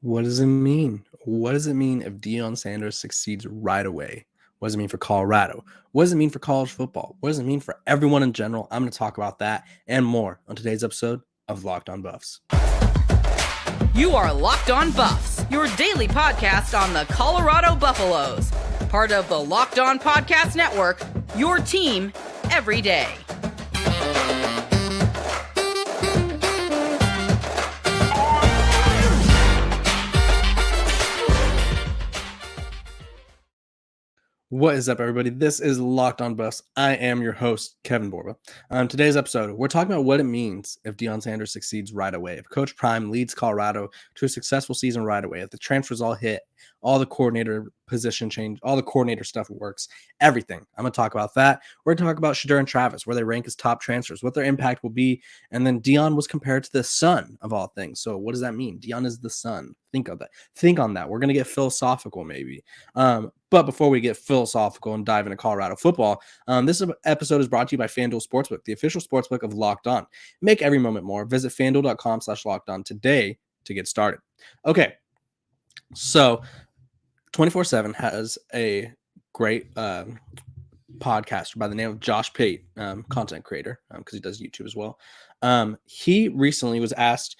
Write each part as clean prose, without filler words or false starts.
What does it mean? What does it mean if Deion Sanders succeeds right away? What does it mean for Colorado? What does it mean for college football? What does it mean for everyone in general? I'm going to talk about that and more on today's episode of Locked On Buffs. You are Locked On Buffs, your daily podcast on the Colorado Buffaloes. Part of the Locked On Podcast Network, your team every day. What is up, everybody? This is Locked On Buffs. I am your host, Kevin Borba. On today's episode, we're talking about what it means if Deion Sanders succeeds right away. If Coach Prime leads Colorado to a successful season right away, if the transfers all hit, all the coordinator position change, all the coordinator stuff works, everything. I'm going to talk about that. We're going to talk about Shedeur and Travis, where they rank as top transfers, what their impact will be. And then Deion was compared to the sun of all things. So what does that mean? Deion is the sun. Think of that. Think on that. We're going to get philosophical maybe. But before we get philosophical and dive into Colorado football, this episode is brought to you by FanDuel Sportsbook, the official sportsbook of Locked On. Make every moment more. Visit FanDuel.com/LockedOn today to get started. Okay, so 24/7 has a great podcaster by the name of Josh Pate, content creator, because he does YouTube as well. He recently was asked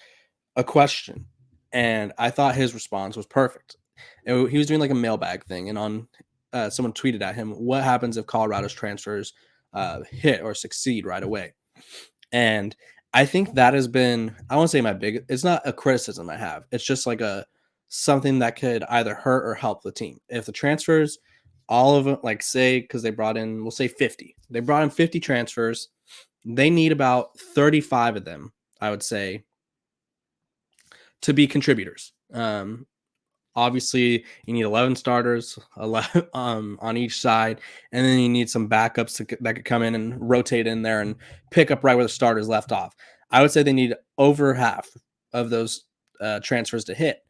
a question, and I thought his response was perfect. He was doing like a mailbag thing, and on someone tweeted at him, what happens if Colorado's transfers hit or succeed right away? And I think that has been, I won't say my big, it's not a criticism I have. It's just like something that could either hurt or help the team. If the transfers, all of them, like say, because they brought in, we'll say 50. They brought in 50 transfers. They need about 35 of them, I would say, to be contributors. Obviously, you need 11 starters 11, on each side, and then you need some backups that could come in and rotate in there and pick up right where the starters left off. I would say they need over half of those transfers to hit.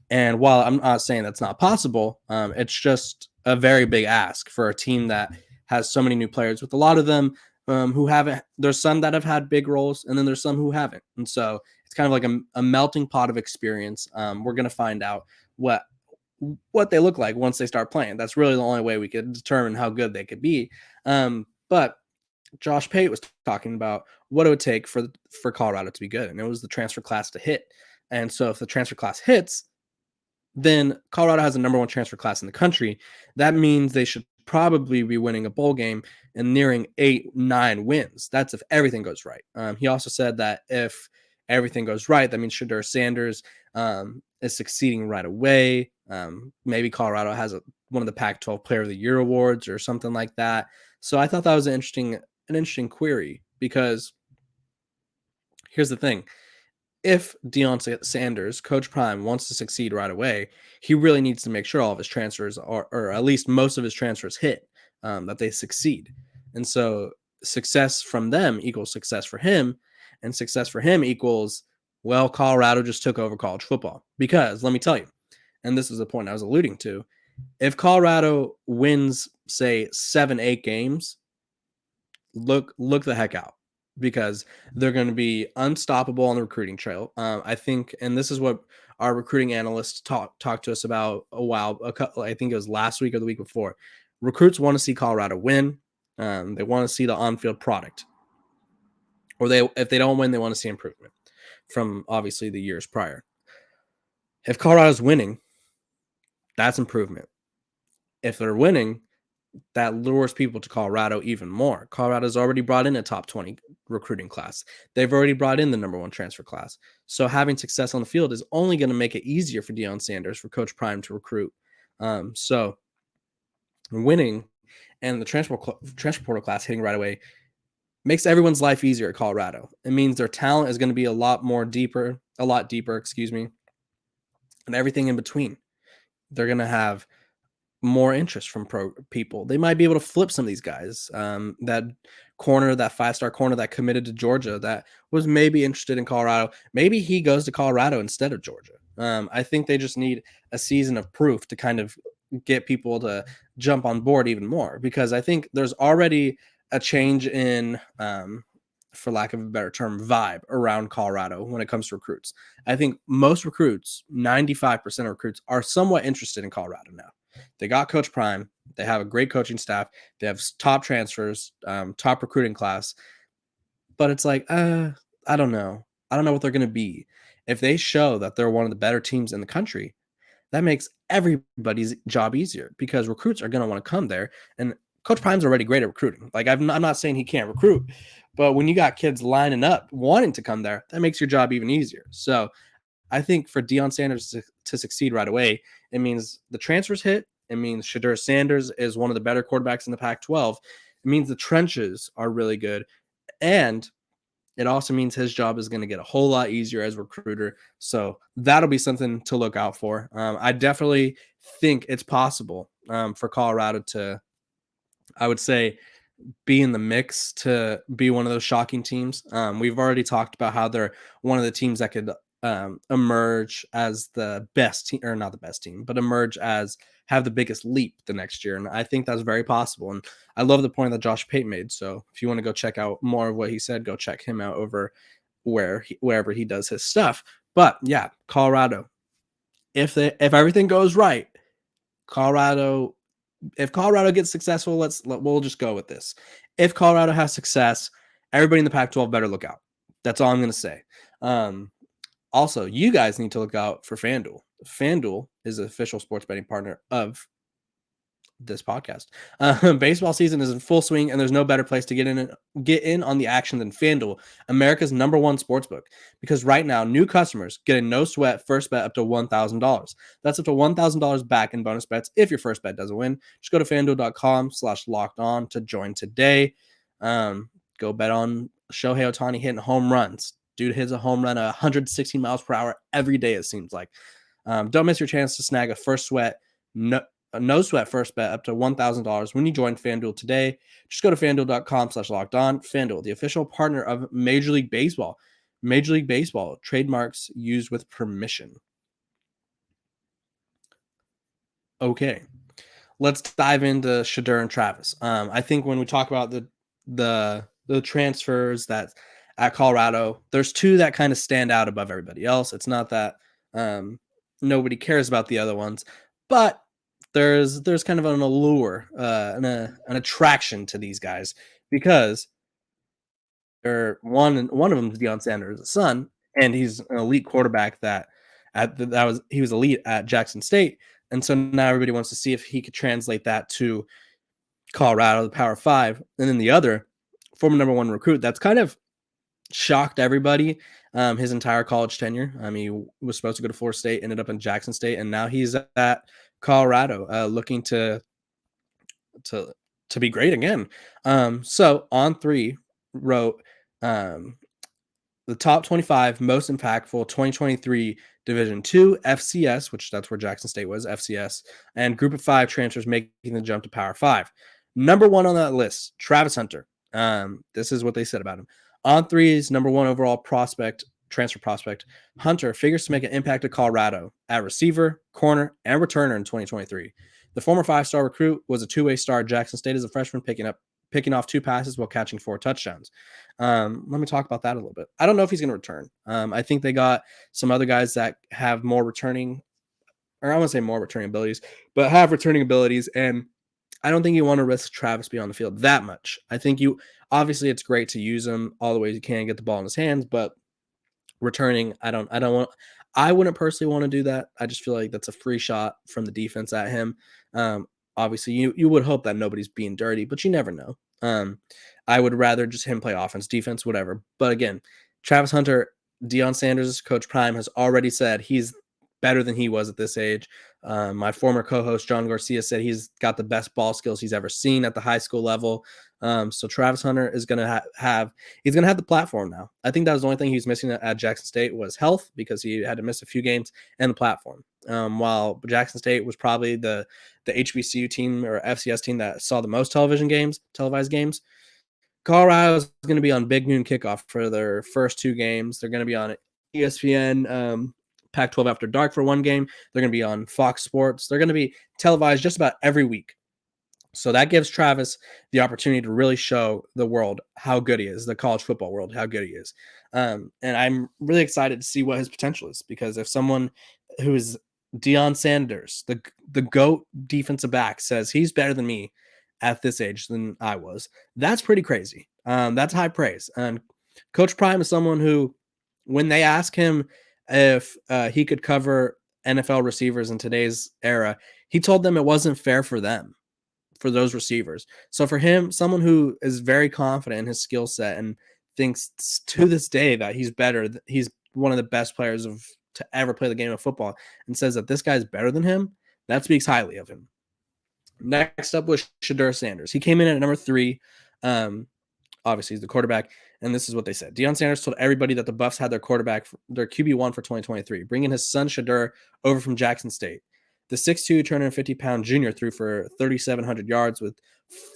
And while I'm not saying that's not possible, it's just a very big ask for a team that has so many new players, with a lot of them who haven't. There's some that have had big roles, and then there's some who haven't. And so it's kind of like a melting pot of experience. We're going to find out what they look like once they start playing. That's really the only way we could determine how good they could be. But Josh Pate was talking about what it would take for Colorado to be good, and it was the transfer class to hit. And so if the transfer class hits, then Colorado has the number one transfer class in the country. That means they should probably be winning a bowl game and nearing 8-9 wins. That's if everything goes right. He also said that if everything goes right, that means Shedeur Sanders is succeeding right away. Maybe Colorado has one of the Pac-12 Player of the Year awards or something like that. So I thought that was an interesting query, because here's the thing. If Deion Sanders, Coach Prime, wants to succeed right away, he really needs to make sure all of his transfers or at least most of his transfers hit, that they succeed. And so success from them equals success for him, and success for him equals, well, Colorado just took over college football. Because let me tell you, and this is the point I was alluding to, if Colorado wins, say, 7-8 games, look the heck out, because they're going to be unstoppable on the recruiting trail. I think, and this is what our recruiting analysts talked to us about I think it was last week or the week before. Recruits want to see Colorado win. They want to see the on-field product. Or if they don't win, they want to see improvement from obviously the years prior. If Colorado's winning, that's improvement. If they're winning, that lures people to Colorado even more. Colorado's already brought in a top 20 recruiting class. They've already brought in the number one transfer class. So having success on the field is only going to make it easier for Deion Sanders, for Coach Prime to recruit. So winning and the transfer portal class hitting right away makes everyone's life easier at Colorado. It means their talent is going to be a lot deeper, and everything in between. They're going to have more interest from pro people. They might be able to flip some of these guys. That 5-star corner that committed to Georgia, that was maybe interested in Colorado. Maybe he goes to Colorado instead of Georgia. I think they just need a season of proof to kind of get people to jump on board even more, because I think there's already a change in for lack of a better term, vibe around Colorado when it comes to recruits. I think most recruits, 95% of recruits, are somewhat interested in Colorado now. They got Coach Prime. They have a great coaching staff. They have top transfers, top recruiting class. But it's like, I don't know. I don't know what they're going to be. If they show that they're one of the better teams in the country, that makes everybody's job easier because recruits are going to want to come there. And Coach Prime's already great at recruiting. Like, I'm not saying he can't recruit, but when you got kids lining up wanting to come there, that makes your job even easier. So I think for Deion Sanders to succeed right away, it means the transfers hit. It means Shedeur Sanders is one of the better quarterbacks in the Pac-12. It means the trenches are really good. And it also means his job is going to get a whole lot easier as a recruiter. So that'll be something to look out for. I definitely think it's possible for Colorado to, I would say, be in the mix to be one of those shocking teams. We've already talked about how they're one of the teams that could emerge as the best team, or not the best team, but emerge as have the biggest leap the next year. And I think that's very possible. And I love the point that Josh Pate made. So if you want to go check out more of what he said, go check him out over wherever he does his stuff. But yeah, Colorado, if everything goes right, Colorado, if Colorado gets successful, we'll just go with this. If Colorado has success, everybody in the Pac-12 better look out. That's all I'm going to say. Also, you guys need to look out for FanDuel. FanDuel is the official sports betting partner of this podcast. Baseball season is in full swing, and there's no better place to get in on the action than FanDuel, America's #1 sportsbook. Because right now, new customers get a no sweat first bet up to $1,000. That's up to $1,000 back in bonus bets if your first bet doesn't win. Just go to FanDuel.com/lockedon to join today. Go bet on Shohei Ohtani hitting home runs. Dude hits a home run at 116 miles per hour every day, it seems like. Don't miss your chance to snag a no sweat first bet up to $1,000 when you join FanDuel today. Just go to FanDuel.com/lockedon. FanDuel, the official partner of Major League Baseball. Major League Baseball, trademarks used with permission. Okay, let's dive into Shedeur and Travis. I think when we talk about the transfers that at Colorado, there's two that kind of stand out above everybody else. It's not that nobody cares about the other ones, but there's kind of an allure, an attraction to these guys because they're one of them is Deion Sanders' son, and he's an elite quarterback he was elite at Jackson State, and so now everybody wants to see if he could translate that to Colorado, the Power Five, and then the other former #1 recruit that's kind of shocked everybody his entire college tenure. I mean, he was supposed to go to Florida State, ended up in Jackson State, and now he's at Colorado, looking to be great again. So On3 wrote the top 25 most impactful 2023 Division II FCS, which that's where Jackson State was, FCS, and Group of 5 transfers making the jump to Power 5. #1 on that list, Travis Hunter. This is what they said about him. On3's #1 overall transfer prospect, Hunter figures to make an impact at Colorado at receiver, corner, and returner in 2023. The former 5-star recruit was a two-way star at Jackson State as a freshman, picking off 2 passes while catching 4 touchdowns. Let me talk about that a little bit. I don't know if he's going to return. I think they got some other guys that have more returning, or I want to say more returning abilities, but have returning abilities, and I don't think you want to risk Travis being on the field that much. I think obviously it's great to use him all the ways you can, get the ball in his hands, but returning, I wouldn't personally want to do that. I just feel like that's a free shot from the defense at him. Obviously you would hope that nobody's being dirty, but you never know. I would rather just him play offense, defense, whatever. But again, Travis Hunter, Deion Sanders, Coach Prime has already said he's better than he was at this age. My former co-host John Garcia said he's got the best ball skills he's ever seen at the high school level. So Travis Hunter is going to have the platform now. I think that was the only thing he was missing at Jackson State was health, because he had to miss a few games, and the platform. While Jackson State was probably the HBCU team or FCS team that saw the most televised games, Colorado is going to be on Big Noon Kickoff for their first 2 games. They're going to be on ESPN, Pac-12 After Dark for one game. They're going to be on Fox Sports. They're going to be televised just about every week. So that gives Travis the opportunity to really show the world how good he is, the college football world, how good he is. And I'm really excited to see what his potential is, because if someone who is Deion Sanders, the GOAT defensive back, says he's better than me at this age than I was, that's pretty crazy. That's high praise. And Coach Prime is someone who, when they ask him if he could cover NFL receivers in today's era, he told them it wasn't fair for them, for those receivers. So for him, someone who is very confident in his skill set and thinks to this day that he's better, he's one of the best players to ever play the game of football, and says that this guy's better than him, that speaks highly of him. Next up was Shedeur Sanders. He came in at number 3. Obviously, he's the quarterback, and this is what they said. Deion Sanders told everybody that the Buffs had their quarterback, their QB1 for 2023, bringing his son Shedeur over from Jackson State. The 6'2", 250-pound junior threw for 3,700 yards with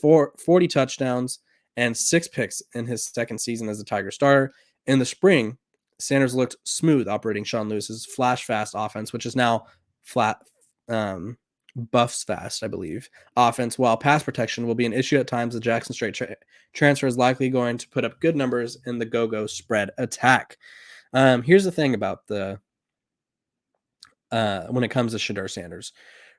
40 touchdowns and 6 picks in his second season as a Tiger starter. In the spring, Sanders looked smooth operating Sean Lewis's flash fast offense, which is now flat Buffs fast, I believe, offense, while pass protection will be an issue at times. The Jackson State transfer is likely going to put up good numbers in the go-go spread attack. Here's the thing about the when it comes to Shedeur Sanders.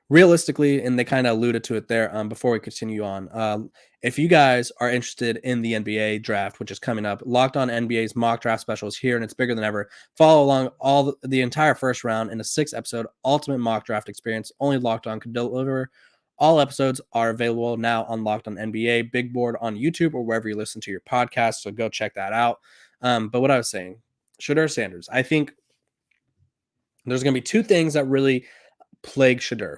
Realistically, and they kind of alluded to it there before we continue on, if you guys are interested in the NBA draft, which is coming up, Locked On NBA's mock draft special is here, and it's bigger than ever. Follow along the entire first round in a 6-episode ultimate mock draft experience only Locked On could deliver. All episodes are available now on Locked On NBA, Big Board on YouTube, or wherever you listen to your podcast, so go check that out. But what I was saying, Shedeur Sanders, I think there's going to be 2 things that really plague Shedeur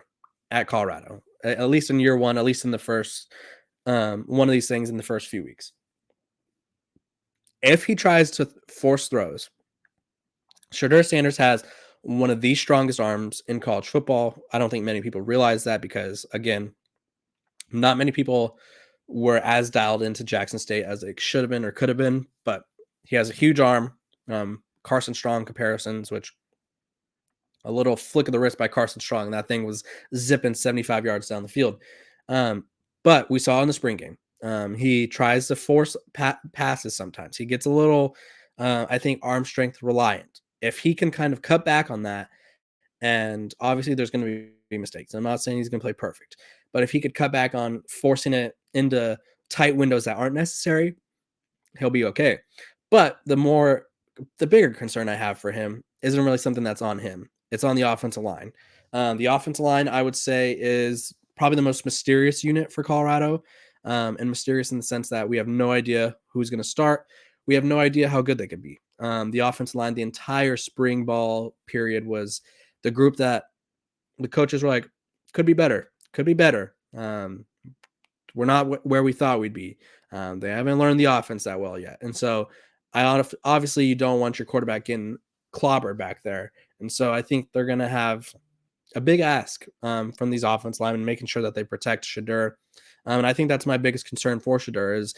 at Colorado, at least in year 1, at least in the first one of these things in the first few weeks. If he tries to force throws, Shedeur Sanders has one of the strongest arms in college football. I don't think many people realize that because, again, not many people were as dialed into Jackson State as they should have been or could have been, but he has a huge arm. Carson Strong comparisons, which a little flick of the wrist by Carson Strong, and that thing was zipping 75 yards down the field. But we saw in the spring game, he tries to force passes sometimes. He gets a little, I think, arm strength reliant. If he can kind of cut back on that, and obviously there's going to be mistakes. I'm not saying he's going to play perfect, but if he could cut back on forcing it into tight windows that aren't necessary, he'll be okay. But the bigger concern I have for him isn't really something that's on him. It's on the offensive line. The offensive line, I would say, is probably the most mysterious unit for Colorado, and mysterious in the sense that we have no idea who's going to start. We have no idea how good they could be. The offensive line, the entire spring ball period, was the group that the coaches were like, could be better. We're not where we thought we'd be. They haven't learned the offense that well yet. And so obviously you don't want your quarterback getting clobbered back there. And so I think they're going to have a big ask from these offense linemen, making sure that they protect Shedeur. And I think that's my biggest concern for Shedeur is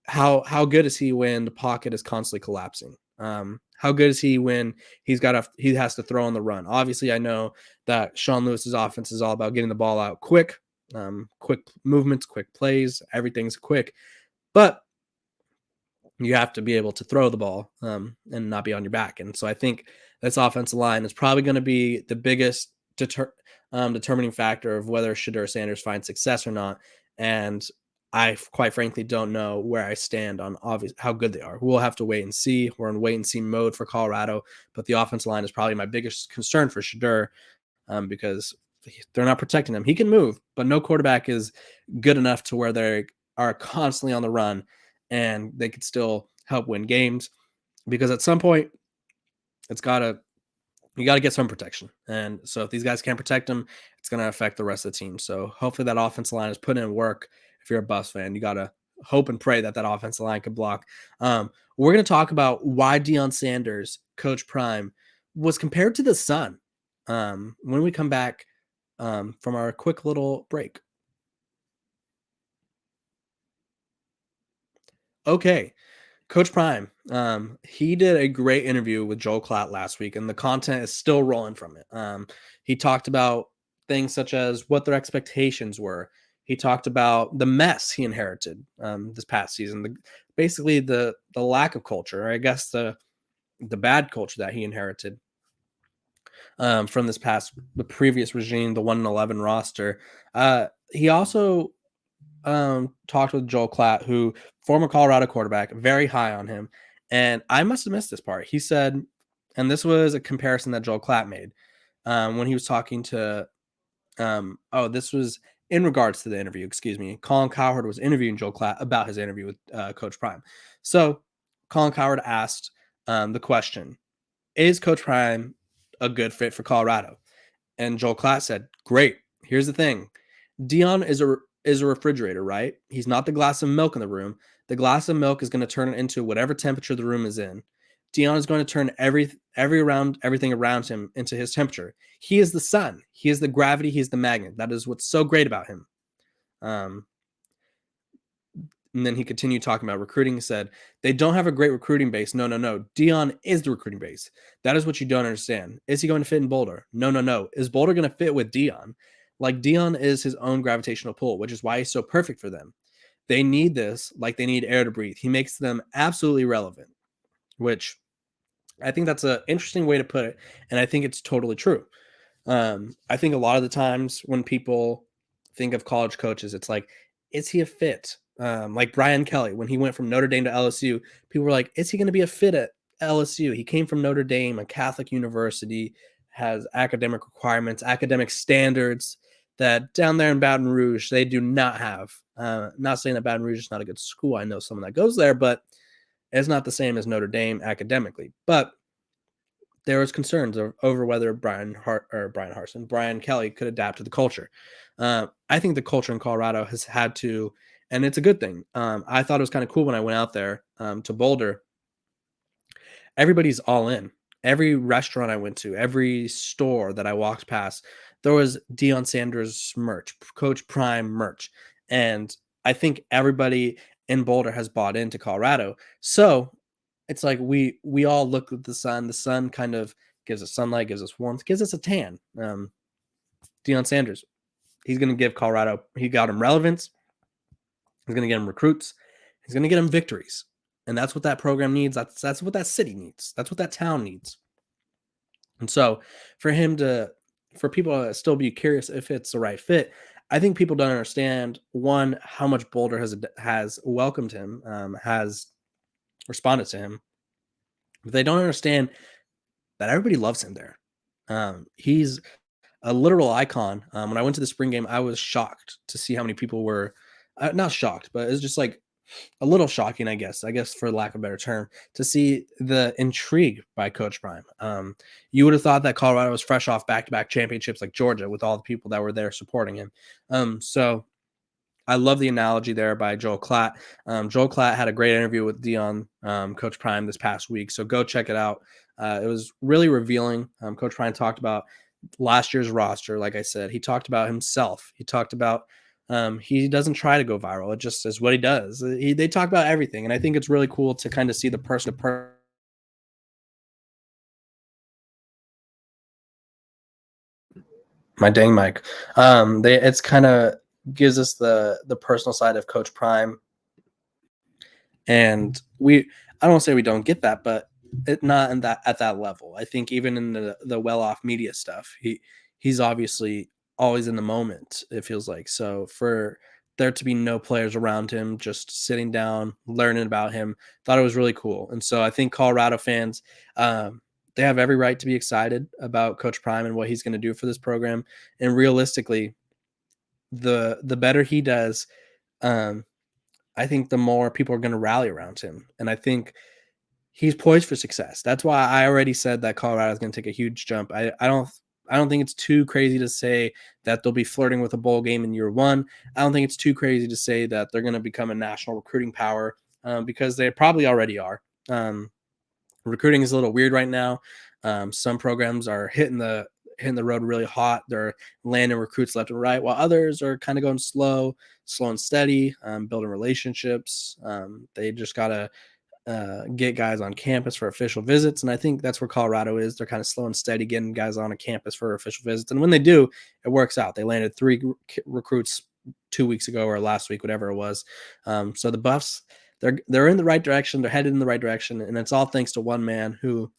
how good is he when the pocket is constantly collapsing? How good is he when he has to throw on the run? Obviously, I know that Sean Lewis's offense is all about getting the ball out quick movements, quick plays, everything's quick, but you have to be able to throw the ball and not be on your back. And so I think this offensive line is probably going to be the biggest determining factor of whether Shedeur Sanders finds success or not. And I quite frankly don't know where I stand on how good they are. We'll have to wait and see. We're in wait and see mode for Colorado, but the offensive line is probably my biggest concern for Shedeur because they're not protecting him. He can move, but no quarterback is good enough to where they are constantly on the run and they could still help win games, because at some point you got to get some protection. And so if these guys can't protect him, it's going to affect the rest of the team. So hopefully that offensive line is putting in work. If you're a Buffs fan, you got to hope and pray that offensive line can block. We're going to talk about why Deion Sanders, Coach Prime, was compared to the sun when we come back from our quick little break. Okay, Coach Prime, he did a great interview with Joel Klatt last week, and the content is still rolling from it. He talked about things such as what their expectations were He talked about the mess he inherited this past season, basically the lack of culture, or I guess the bad culture that he inherited from the previous regime, the 1-11 roster. He also talked with Joel Klatt, who former Colorado quarterback, very high on him. And I must have missed this part. He said, and this was a comparison that Joel Klatt made when he was talking to, this was in regards to the interview, excuse me. Colin Cowherd was interviewing Joel Klatt about his interview with Coach Prime. So Colin Cowherd asked the question, is Coach Prime a good fit for Colorado? And Joel Klatt said, great. Here's the thing. Deion is a refrigerator, right? He's not the glass of milk in the room. The glass of milk is going to turn it into whatever temperature the room is in. Deion is going to turn everything around him into his temperature. He is the sun. He is the gravity. He is the magnet. That is what's so great about him. And then he continued talking about recruiting. He said, they don't have a great recruiting base. No. Deion is the recruiting base. That is what you don't understand. Is he going to fit in Boulder? No. Is Boulder going to fit with Deion? Like, Deion is his own gravitational pull, which is why he's so perfect for them. They need this like they need air to breathe. He makes them absolutely relevant, which I think that's an interesting way to put it. And I think it's totally true. I think a lot of the times when people think of college coaches, it's like, is he a fit? Like Brian Kelly, when he went from Notre Dame to LSU, people were like, is he going to be a fit at LSU? He came from Notre Dame, a Catholic university, has academic requirements, academic standards that down there in Baton Rouge, they do not have. Not saying that Baton Rouge is not a good school. I know someone that goes there, but it's not the same as Notre Dame academically. But there was concerns over whether Brian Kelly could adapt to the culture. I think the culture in Colorado has had to, and it's a good thing. I thought it was kind of cool when I went out there to Boulder. Everybody's all in. Every restaurant I went to, every store that I walked past, there was Deion Sanders merch, Coach Prime merch. And I think everybody in Boulder has bought into Colorado. So it's like we all look at the sun. The sun kind of gives us sunlight, gives us warmth, gives us a tan. Deion Sanders, he's going to give Colorado, he got him relevance. He's going to get him recruits. He's going to get him victories. And that's what that program needs. That's what that city needs. That's what that town needs. And so for people to still be curious if it's the right fit, I think people don't understand, one, how much Boulder has welcomed him, has responded to him. But they don't understand that everybody loves him there. He's a literal icon. When I went to the spring game, I was shocked to see how many people were not shocked, but it was just like a little shocking, I guess for lack of a better term, to see the intrigue by Coach Prime. You would have thought that Colorado was fresh off back-to-back championships like Georgia with all the people that were there supporting him. So I love the analogy there by Joel Klatt. Joel Klatt had a great interview with Deion, Coach Prime, this past week. So go check it out. It was really revealing. Coach Prime talked about last year's roster. Like I said, he talked about himself. He talked about he doesn't try to go viral. It just is what he does. They talk about everything. And I think it's really cool to kind of see the person to person. My dang mic. It's kind of gives us the personal side of Coach Prime. And I don't want to say we don't get that, but it not in that at that level. I think even in the well-off media stuff, he's obviously always in the moment, it feels like. So for there to be no players around him, just sitting down, learning about him, thought it was really cool. And so I think Colorado fans, they have every right to be excited about Coach Prime and what he's going to do for this program. And realistically, the better he does, I think the more people are going to rally around him. And I think he's poised for success. That's why I already said that Colorado is going to take a huge jump. I don't think it's too crazy to say that they'll be flirting with a bowl game in year one. I don't think it's too crazy to say that they're going to become a national recruiting power because they probably already are. Recruiting is a little weird right now. Some programs are hitting the road really hot. They're landing recruits left and right, while others are kind of going slow and steady, building relationships. They just got to get guys on campus for official visits. And I think that's where Colorado is. They're kind of slow and steady getting guys on a campus for official visits. And when they do, it works out. They landed 3 recruits 2 weeks ago or last week, whatever it was. So the Buffs, they're in the right direction. They're headed in the right direction, and it's all thanks to one man who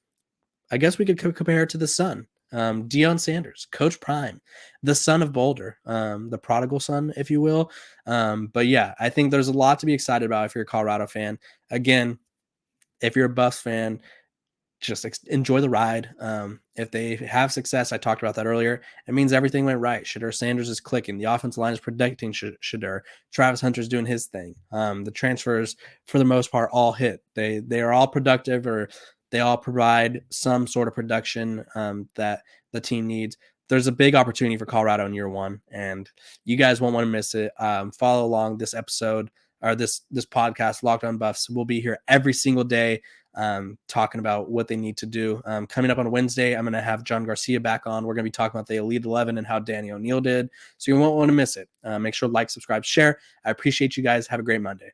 I guess we could compare it to the son. Deion Sanders, Coach Prime, the son of Boulder, the prodigal son, if you will. But yeah, I think there's a lot to be excited about if you're a Colorado fan. Again, if you're a Buffs fan, just enjoy the ride. If they have success, I talked about that earlier, it means everything went right. Shedeur Sanders is clicking. The offensive line is protecting Shedeur. Travis Hunter's doing his thing. The transfers, for the most part, all hit. They are all productive, or they all provide some sort of production that the team needs. There's a big opportunity for Colorado in year one, and you guys won't want to miss it. Follow along this episode or this podcast, Locked On Buffs. We'll be here every single day talking about what they need to do. Coming up on Wednesday, I'm going to have John Garcia back on. We're going to be talking about the Elite 11 and how Danny O'Neal did. So you won't want to miss it. Make sure to like, subscribe, share. I appreciate you guys. Have a great Monday.